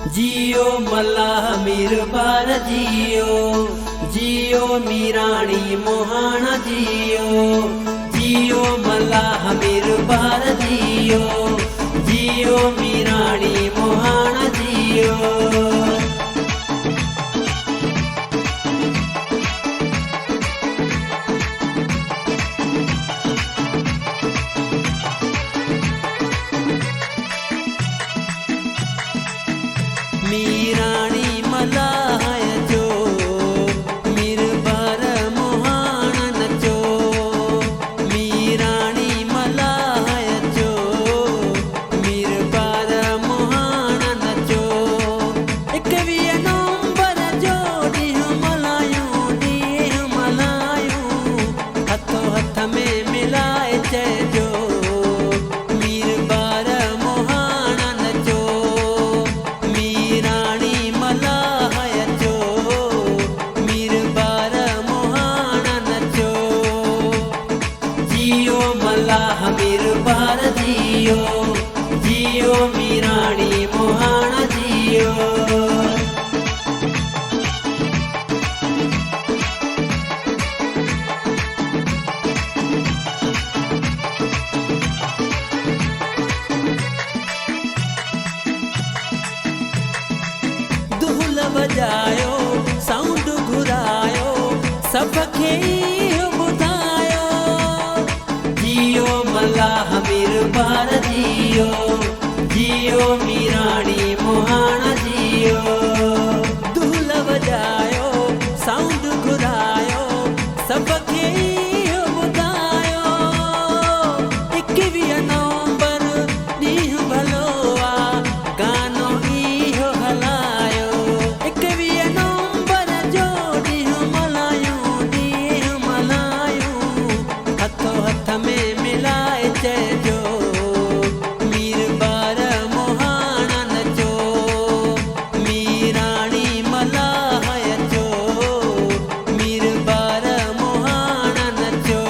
जियो मल्लाह मीर बार जियो, जियो मीराणी मोहाना जियो, जियो मल्लाह मीर बार जियो, जियो मीराणी मोहाना जियो। मीराणी मल्लाह जो मीर बार मोहाना नचो, मीराणी मल्लाह जो मीर बार मोहाना नचो। 21 नवंबर जो ॾींहुं मल्हायूं हथो हथ में मिलाए चइजो मीर बार मोहाना नचो। मीराणी मल्लाह जो मीर बार मोहाना नचो, जियो मल्लाह मीर बार जियो, जियो मीराणी मोहाना जियो। दुहुल बजायो साउंड घुरायो सबके ॿुधायो, जियो मल्लाह मीर बार जियो, जियो मीराणी मोहाना जियो। दुहुल बजायो साउंड घुरायो सबके ॿुधायो, 21 नवंबर ॾींहुं भलो आ गानो इहो हलायो। 21 नवंबर जो ॾींहुं मल्हायूं हथो हथ में मिलाए चइजो मीर बार मोहाना नचो। मीराणी मल्लाह जो मीर बार मोहाना नचो,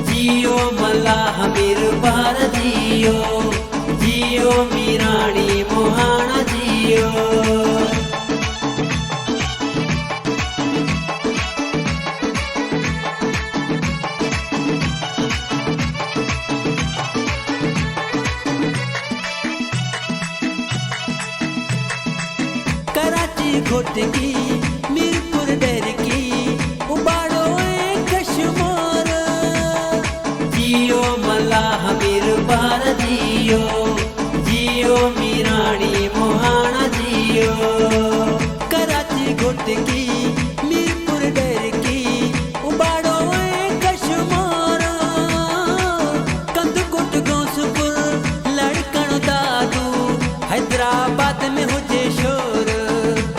जियो मल्लाह मीर बार जियो, जियो मीराणी मोहाना जियो। कराची घोटकी मीरपुर डेर की उबाड़ो कश्मीर, जियो मल्लाह मीर बार जियो, जियो मीराणी मोहाना जियो। कराची घोटकी मीरपुर डेर की उबाड़ो कश्मीर, कंदकुट गौसपुर लड़कण दादू हैदराबाद में हुजे शोर।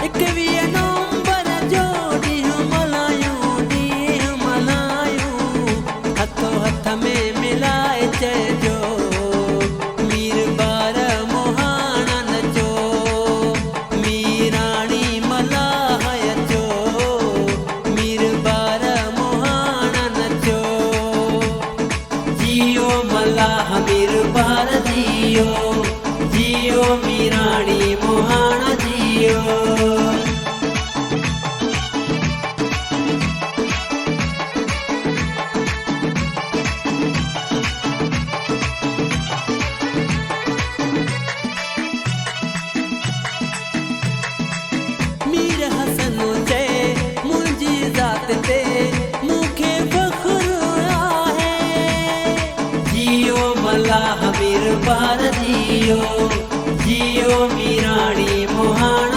21 नवंबर जो ॾींहुं मल्हायूं हथो हथ में मिलाए चइजो मीर बार मोहाना नचो। मीराणी मल्लाह जो मीर बार मोहाना नचो, जियो मल्लाह मीर बार जियो, जियो मीराणी मोहाना जियो। मीर हसन चए मुंहिंजी ज़ात ते मूंखे फ़ख्रु आहे, जियो मल्लाह मीर बार जियो, जियो मीराणी मोहाना